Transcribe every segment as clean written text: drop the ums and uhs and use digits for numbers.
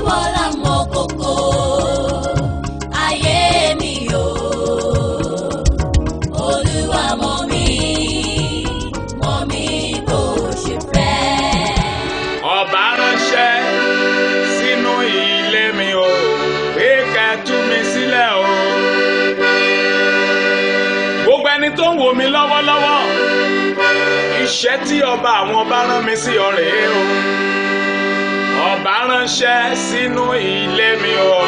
ìwọ la mọ̀ kókó ayé mi o. Olúwa mọ̀ mí bó ṣe fẹ́. Ọba ránṣẹ́ sínú ilé mi o, pé ká tú mi sílẹ̀ o. Gbogbo ẹni tó ń wò mí lọ́wọ́lọ́wọ́, iṣẹ́ tí ọba àwọn ọba rán mi sí ọ rèé o. Ọba ránṣẹ́ sínú ilé mi o.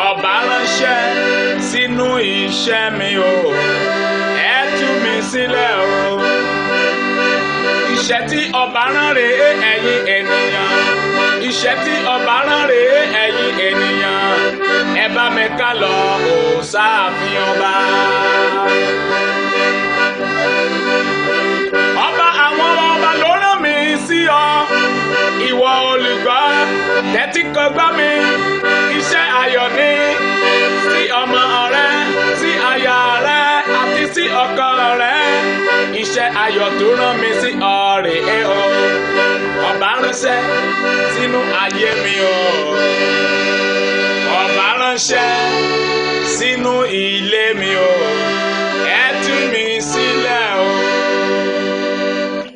Ọba ránṣẹ́ sínú iṣẹ́ mi o. Ẹ tú mi sílẹ̀ o. Iṣẹ́ tí ọba rán rèé ẹ̀yin ènìyàn. Iṣẹ́ tí ọba rán rèé ẹ̀yin ènìyàn. Ẹ bá mi ká lọ ò sáàfin ọba. Ọba àwọn ọba ló rán mi sí ọ. Ìwọ olùgbọ́ tẹ́tí kọ gbọ́ mi. Iṣẹ́ ayọ̀ ni sí ọmọ rẹ, sí aya rẹ àti sí ọkọ rẹ. Iṣẹ́ ayọ̀ tó rán mi sí ọ rèé o. Ọba ránṣẹ́ sínú ayé mi o. Ọba ránṣẹ́ sínú ilé mi o. Ẹ tú mi sílẹ̀ o.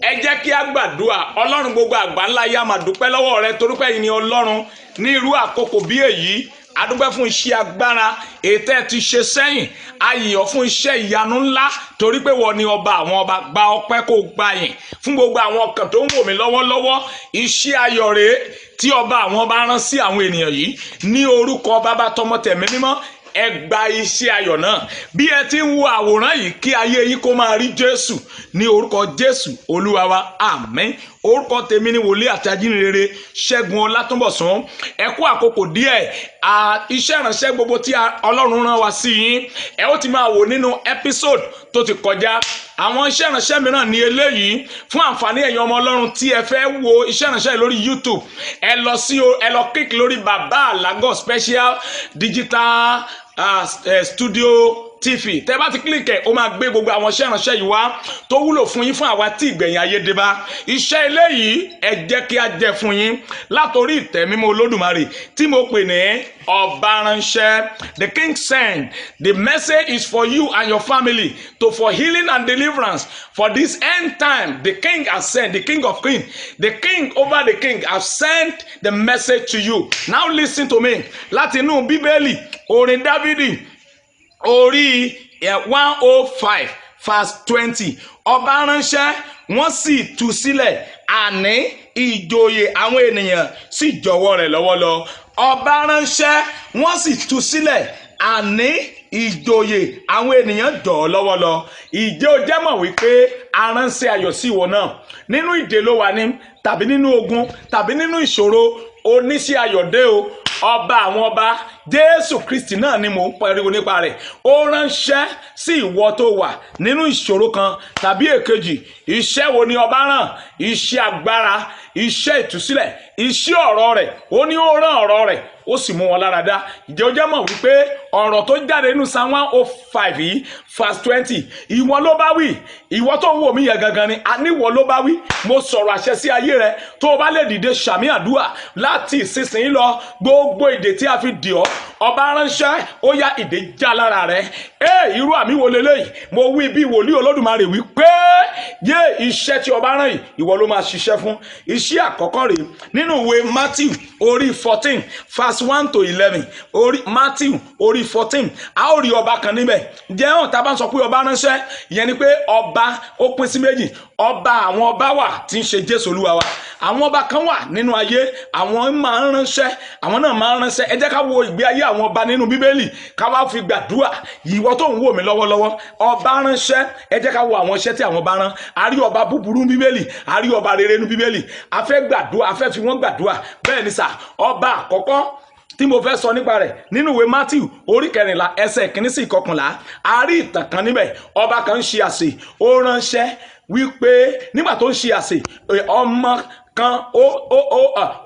Ẹ jẹ́ kí a gbàdúrà. Ọlọ́run gbogbo àgbáńlá yá máa dúpẹ́ lọ́wọ́ rẹ torí pé ẹ̀yin ni Ọlọ́run ní irú àkókò bí èyí. A dúpẹ́ fún iṣẹ́ agbára ètò ẹ̀ ti ṣe sẹ́yìn. A yìn ọ́ fún iṣẹ́ ìyanu ńlá torí pé wọ́n ní ọba àwọn ọba. Gba ọpẹ́ kó gba yìn fún gbogbo àwọn ọkàn tó ń wò mí lọ́wọ́lọ́wọ́. Iṣẹ́ ayọ̀ rèé tí ọba àwọn ọba rán sí àwọn ènìyàn yìí ní orúkọ Bàbá tọmọ tẹ̀mí mímọ́. Ẹ gba iṣẹ́ ayọ̀ náà bí ẹ ti ń wo àwòrán yìí kí ayé yín kó máa rí Jésù ní orúkọ Jésù Olúwa wa àmín. Orúkọ tèmi ni wòlíì àti ajínrere Ṣẹ́gun Ọlátúnbọ̀sún. Ẹ kú àkókò díẹ̀ iṣẹ́ ìránṣẹ́ gbogbo tí Ọlọ́run rán wa sí yín ẹ ó ti máa wò nínú episode tó ti kọjá. Àwọn iṣẹ́ ìránṣẹ́ mìíràn ní eléyìí fún àǹfààní ẹ̀yin ọmọ Ọlọ́run tí ẹ fẹ́ wo iṣẹ́ ìránṣẹ́ lórí YouTube. Ẹ lọ click lórí Bàbá Àlágọ̀ Special Digital Studio TV. Tẹ́ bá ti click ẹ̀ ó máa gbé gbogbo àwọn iṣẹ́ ìránṣẹ́ yìí wá tó wúlò fún yín fún àwa tí ìgbẹ̀yìn ayé dé bá. Iṣẹ́ eléyìí ẹ jẹ́ kí a jẹ́ fún yín látòrí ìtẹ́ mímọ́ Olódùmarè tí mo pè ní ọba ránṣẹ́. The king sent. The message is for you and your family for healing and deliverance. For this end time, the king has sent, the king of kings, the king over the king has sent the message to you. Now listen to me. Láti inú Bíbélì, orin Dávídì, orí 105 verse 20. Ọba ránṣẹ́ wọ́n sì tú sílẹ̀, àní ìjòyè àwọn ènìyàn sì jọ̀wọ́ rẹ̀ lọ́wọ́ lọ. Ọba ránṣẹ́ wọ́n sì tú sílẹ̀, àní ìjòyè àwọn ènìyàn jọ̀ ọ́ lọ́wọ́ lọ. Ìjẹ́ o jẹ́ mọ̀ wípé aránṣẹ́ ayọ̀ sí ìwọ náà nínú ìdè ló wà ní tàbí nínú ogun tàbí nínú ìṣòro oníṣẹ́ ayọ̀ dé o. Ọba àwọn ọba Jésù Kristi náà ni mò ń pariwo nípa rẹ̀. Ó ránṣẹ́ sí ìwọ tó wà nínú ìṣòro kan tàbí èkejì. Iṣẹ́ wo ni ọba rán? Iṣẹ́ agbára, iṣẹ́ ìtúsílẹ̀, iṣẹ́ ọ̀rọ̀ rẹ̀. Ó ní ó rán ọ̀rọ̀ rẹ̀ ó sì mú wọn lára dá. Ìjẹ́ o jẹ́ mọ̀ wípé ọ̀rọ̀ tó jáde nínú Psalm 105 yìí verse 20 ìwọ ló bá wí. Ìwọ tó ń wò mí yẹn gangan ni àníwọ ló bá wí. Mo sọ̀rọ̀ àṣẹ sí ayé rẹ tó o bá lè dìde sàmì àdúrà láti ìsinsìnyí lọ. Gbogbo ìdè tí a fi dì ọ́ ọba ránṣẹ́ ó yá ìdè já lára rẹ. Irú àmì wo leléyìí? Mo wí bí wòlíì Olódùmarè wí pé iṣẹ́ tí ọba rán yìí ìwọ ló máa ṣiṣẹ́ fún. Iṣẹ́ àkọ́kọ́ rèé nínú ìwé Matthew orí 14 verse 1 to 11. Matthew orí 14 a ó rí ọba kan níbẹ̀. Ǹjẹ́ hàn tá a bá ń sọ pé ọba ránṣẹ́ ìyẹn ni pé ọba ó pín sí méjì. Ọba àwọn ọba wà tí ń ṣe Jésù Olúwa wa. Àwọn ọba kan wà nínú ayé àwọn máa ń ránṣẹ́, àwọn náà máa ń ránṣẹ́. Ẹ jẹ́ ká wo ìgbé ayé àwọn ọba nínú Bíbélì ká wá fi gbàdúrà. Ìwọ tó ń wò mí lọ́wọ́lọ́wọ́ ọba ránṣẹ́. Ẹ jẹ́ ká wo àwọn iṣẹ́ tí àwọn ọba rán. A rí ọba búburú ní Bíbélì, a rí ọba rere ní Bíbélì. A fẹ́ gbàdúrà, a fẹ́ fi wọ́n gbàdúrà. Bẹ́ẹ̀ ni sà, ọba àkọ́kọ́ tí mo fẹ́ sọ nípa rẹ̀ nínú ìwé Matthew orí 14 ẹsẹ̀ 1 sí 11 a rí ìtàn kan níbẹ̀. Ọba kan ń ṣe àsè, ó ránṣẹ́ wípé nígbà tó ń ṣe àsè ọmọ kan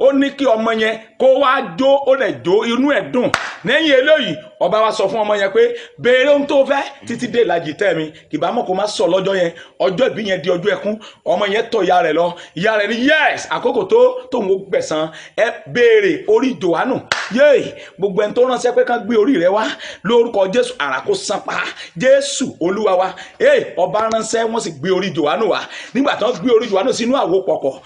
ó ní kí ọmọ yẹn kó wá jó, ó lè jó, inú ẹ̀ dùn. Lẹ́yìn eléyìí ọba wa sọ fún ọmọ yẹn pé béèrè ohun tó fẹ́ títí dé ìlàjì tẹ́ mi, kì bá mọ̀ kó má sọ lọ́jọ́ yẹn, ọjọ́ ìbí yẹn di ọjọ́ ẹkún. Ọmọ yẹn tọ̀ ìyá rẹ̀ lọ, ìyá rẹ̀ ní yes àkókò tó ń gbẹ̀san, ẹ béèrè orí Jòhánù. Gbogbo ẹni tó ránṣẹ́ pé kán gbé orí rẹ̀ wá lórúkọ Jésù, àrà kó san pa Jésù Olúwa wa. Ọba ránṣẹ́ wọ́n sì gbé orí Jòhánù wá. Nígbà tó ń gbé orí Jòhánù sínú àwo pọ̀pọ̀,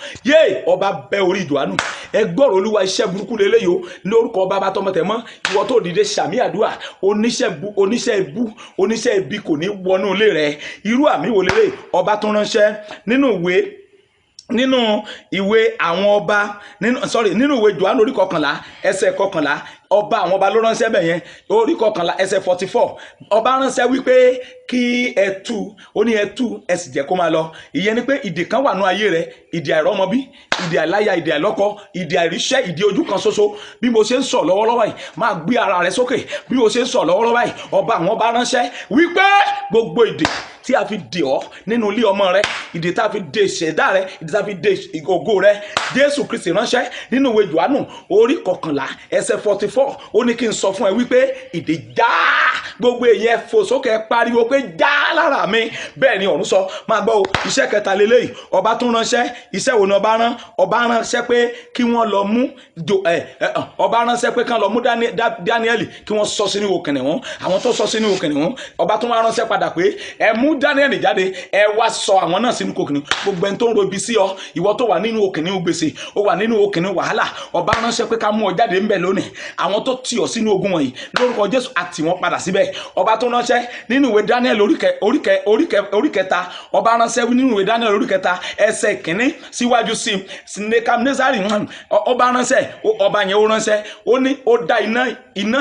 ọba bẹ́ orí Jòhánù. Ẹ gbọ́rọ̀ Olúwa, iṣẹ́ burúkú lélẹ́yìí o, lórúkọ Baba tọmọ tẹ̀mọ́. Ìwọ tó dìde sàmì àdúrà, oníṣẹ́ ibi kò ní wọnú ilé rẹ̀. Irú àmì wo lélẹ́yìí? Ọba tó ránṣẹ́ nínú ìwé àwọn ọba, nínú ìwé Jòhánù orí 11 ẹsẹ̀ 11, ọba àwọn ọba ló ránṣẹ́ bẹ̀ yẹn, orí 11 ẹsẹ̀ 44. Ọba ránṣẹ́ wípé kí ẹ tú, ó ní ẹ tú ẹ sì jẹ́ kó máa lọ. Ìyẹn ni pé ìdè kan wà nú ayé rẹ, ìdè àìrọ́mọbí, ìdè àìláya, ìdè àìlọ́kọ, ìdè àìríṣẹ́, ìdè ojú kan ṣoṣo. Bí mo ṣe ń sọ lọ́wọ́lọ́wọ́ yìí, máa gbé ara rẹ sókè. Bí mo ṣe ń sọ lọ́wọ́lọ́wọ́ yìí, ọba àwọn ọba ránṣẹ́ wípé gbogbo ìdè tí a fi dè ọ́ nínú ilé ọmọ rẹ, ìdè tá a fi dè ìṣẹ̀dá rẹ, ìdè tá a fi dè ògo rẹ, Jésù Kristi ránṣẹ́ nínú ìwé Jòhánù orí 11 ẹsẹ̀ 44. Ó ní kí n sọ fún ẹ wípé ìdè já. Gbogbo èyí fò sókè pariwo pé já lára mi. Bẹ́ẹ̀ ni ọ̀run sọ. Máa gbọ́ o, iṣẹ́ kẹta lélẹ́yìí. Ọba tún ránṣẹ́. Iṣẹ́ wo ni ọba rán? Ọba ránṣẹ́ pé kí wọ́n lọ mú ọba ránṣẹ́ pé kán lọ mú Dáníẹ́lì kí wọ́n sọ sínú ihò kìnìún. Àwọn tó sọ sínú ihò kìnìún, ọba tún wá ránṣẹ́ padà pé ẹ mú Dáníẹ́lì jáde, ẹ wá sọ àwọn náà sínú ihò kìnìún. Gbogbo ẹni tó ń ro ibi sí ọ, ìwọ tó wà nínú ihò kìnìún gbèsè, ó wà nínú ihò kìnìún wàhálà, ọba ránṣẹ́ pé ká mú ọ jáde ńbẹ̀ lónìí. Àwọn tó tì ọ sínú ogun wọ̀nyí lórúkọ Jésù àti wọn padà síbẹ̀. Ọba tó ránṣẹ́ nínú ìwé Dáníẹ́lì orí kẹta, ọba ránṣẹ́ nínú ìwé Dáníẹ́lì orí kẹta ẹsẹ̀ kìíní síwájú sí Nebukadnesari. Ọba ránṣẹ́, ọba yẹn ó ránṣẹ́, ó ní ó dá iná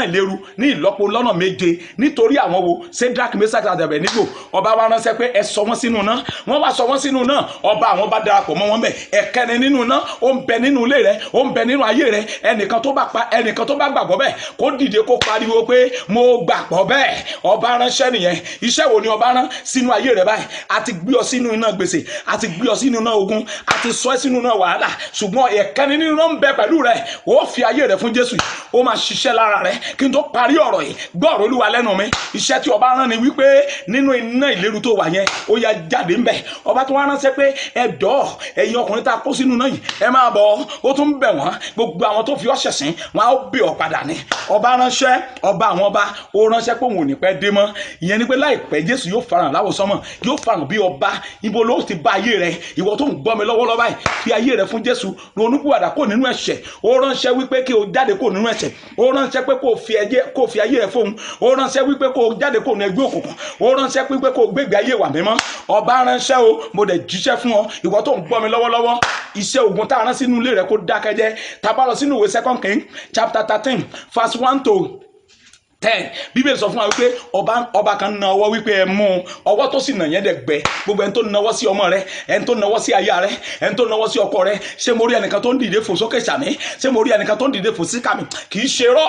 ìléru ní ìlọ́po lọ́nà 7 nítorí àwọn wo Ṣédrákì, Méṣákì àti Ábẹ́dínígò. Ọba wa ránṣẹ́ pé ẹ sọ wọ́n sínú iná. Wọ́n wá sọ wọ́n sínú iná. Ọba àwọn bá darapọ̀ mọ́ wọn bẹ̀. Ẹ̀kẹrin nínú iná, ó ń bẹ nínú ilé rẹ, ó ń bẹ nínú ayé rẹ. Ẹnìkan tó bá gbàgbọ́ bẹ́ẹ̀ kó dìde kó pariwo pé mo gbàgbọ́ bẹ́ẹ̀. Ọba ránṣẹ́ nìyẹn. Iṣẹ́ wo ni ọba rán sínú ayé rẹ báyìí? A ti gbé ọ sínú iná gbèsè, a ti gbé ọ sínú iná ogun, a ti sọ ẹ́ sínú iná wàhálà. Ṣùgbọ́n ẹ̀kẹrin nínú iná ń bẹ pẹ̀lú rẹ. Ó fi ayé rẹ fún Jésù. Ó máa ṣiṣẹ́ lára rẹ. Kí n tó parí ọ̀rọ̀ yìí, gbọ́ ọ̀rọ̀ Olúwa lẹ́nu mi. Iṣẹ́ tí ọba rán ni wípé nínú iná ìléru tó wà yẹn, ó yá jáde ńbẹ̀. Ọba tó wá ránṣẹ́ pé ẹ̀dọ́ ẹ̀yin ọkùnrin tá a kó sínú iná yìí, ẹ máa bọ̀. Ó tún bẹ̀ wọ́n. Gbogbo àwọn tó fi ọ́ ṣẹ̀sín, wọn á bẹ̀ ọ́ padà ni. Ọba ránṣẹ́, ọba àwọn ọba, ó ránṣẹ́ pé òun ò ní pẹ́ dé mọ́. Ìyẹn ni pé láìpẹ́ Jésù yóò farahàn láwòsánmọ̀, yóò farahàn bí ọba. Ibo ló ti bá ayé rẹ? Ìwọ tó ń gbọ́ mi lọ́wọ́lọ́wọ́ báyìí, fi ayé rẹ fún Jésù. Ronúpìwàdà kó nínú ẹ̀ṣẹ̀. Ó ránṣẹ́ wípé kí o jáde kó nínú ẹ̀ṣẹ̀. Ó ránṣẹ́ pé kó fi ayé rẹ fóun. Ó ránṣẹ́ wípé kó jáde kó nínú ẹgbẹ́ òkùnkùn. Ó ránṣẹ́ wípé kó gbégbé ayé wà mímọ́. Ọba ránṣẹ́ o, mo dẹ̀ jíṣẹ́ fún ọ. Ìwọ tó ń gbọ́ mi lọ́wọ́lọ́wọ́, iṣẹ́ ogun tá a rán sínú ilé rẹ kó dákẹ́jẹ́. Tá bá lọ sínú ìwé 2 Kings chapter 13 verse 1 to 10. Bíbélì sọ fún wa wípé ọba kan na ọwọ́ wípé ẹ mú ọwọ́ tó sì nà yẹn dẹ̀ gbẹ. Gbogbo ẹni tó nawọ́ sí ọmọ rẹ, ẹni tó nawọ́ sí aya rẹ, ẹni tó nawọ́ sí ọkọ rẹ, ṣé mo rí ẹnìkan tó ń dìde fò sókè sàmì? Ṣé mo rí ẹnìkan tó ń dìde fò sí kàmì? Kì í ṣe rọ.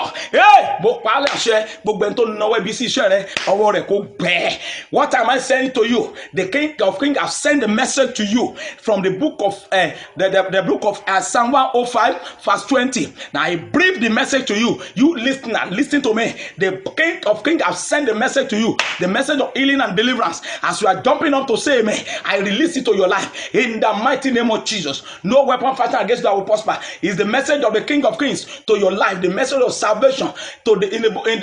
Mo pa á láṣẹ, gbogbo ẹni tó nawọ́ ibi sí iṣẹ́ rẹ, ọwọ́ rẹ kó gbẹ. What am I saying to you? The King of Kings have sent a message to you from the book of the book of Psalm 105 verse 20. Now I brief the message to you. You listener, listen to me. The King of Kings have sent a message to you, the message of healing and deliverance. As you are jumping up to say amen, I release it to your life in the mighty name of Jesus. No weapon fighting against that will prosper. Is the message of the King of Kings to your life, the message of salvation. To the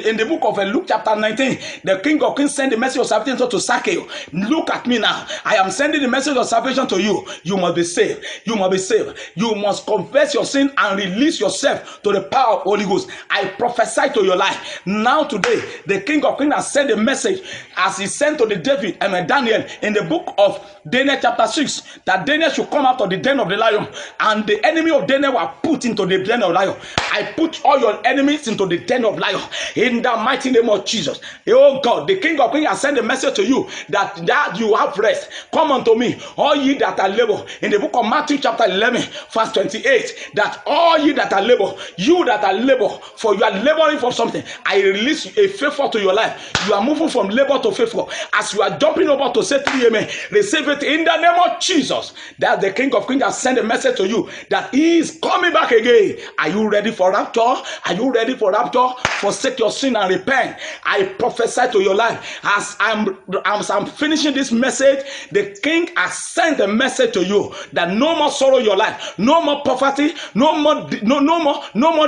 in the book of Luke chapter 19, the King of Kings sent the message of salvation to Zacchaeus. Look at me now. I am sending the message of salvation to you. You must be saved. You must be saved. You must confess your sin and release yourself to the power of Holy Ghost. I prophesy to your life now today. The King of Kings has sent a message as he sent to the David and Daniel in the book of Daniel chapter 6, that Daniel should come out of the den of the lion, and the enemy of Daniel were put into the den of the lion. I put all your enemies into the den of lion in the mighty name of Jesus. Oh God, the King of Kings has sent a message to you that you have rest. Come unto me, all ye that are labor. In the book of Matthew chapter 11 verse 28, that all ye that are labor, you that are labor, for you are laboring for something, I release a favor to your life. You are moving from labor to favor. As you are jumping over to say 3 amen, receive it in the name of Jesus. That the King of Kings has sent a message to you that he is coming back again. Are you ready for rapture? Are you ready for rapture? Forsake your sin and repent. I prophesy to your life. As I'm finishing this message, the King has sent a message to you that no more sorrow in your life, no more poverty, no more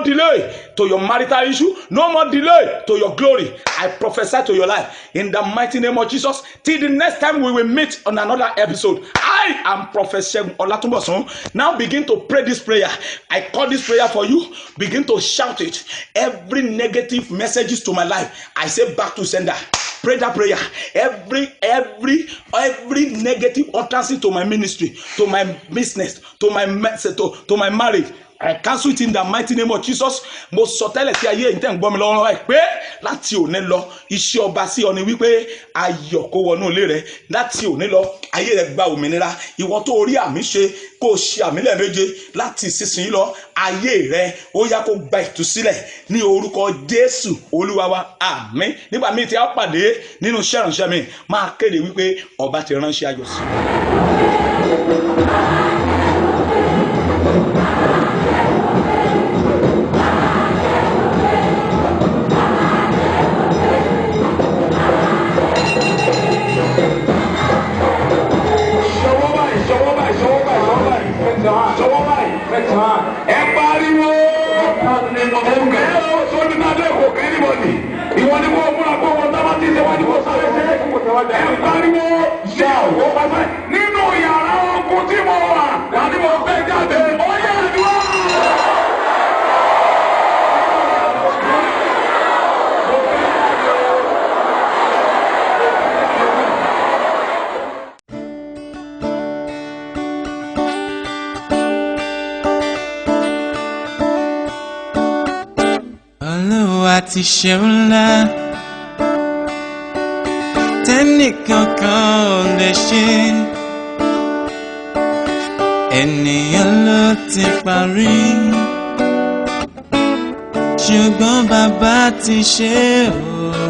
delay to your marital issue, no more delay to your glory. I prophesy to your life in the mighty name of Jesus. Till the next time we will meet on another episode. I am Prophet Segun Olatunbosun. Now begin to pray this prayer. I call this prayer for you. Begin to shout it. Every negative messages to my life, I say back to sender. Pray that prayer. Every negative utterance to my ministry, to my business, to my marriage, I cancel it in the mighty name of Jesus. Mo sọ tẹ́lẹ̀ sí ayé yìí tẹ́ ń gbọ́ mi lọ́wọ́ báyìí pé láti òní lọ iṣẹ́ ọba sí ọ ni wípé ayọ̀ kó wọnú ilé rẹ. Láti òní lọ ayé rẹ gba òmìnira. Ìwọ tó rí àmì ṣe kó ṣe àmì lẹ́ẹ̀méje láti ìsinsìnyí lọ ayé rẹ ó yá kó gba ìtúsílẹ̀ ní orúkọ Jésù Olúwa wa. Àmín. Nígbà míì tí a pàdé nínú iṣẹ́ ìránṣẹ́ mi máa kéde wípé ọba ti ránṣẹ́ ayọ̀ sí. Nínú yàrá ogun tí mo wà láti mo fẹ́ jáde ó yẹ àdúrà. Olúwa ti ṣe ńlá tẹ́nìkankan ò lè ṣe, ènìyàn ló ti parí, ṣùgbọ́n bàbá ti ṣe o.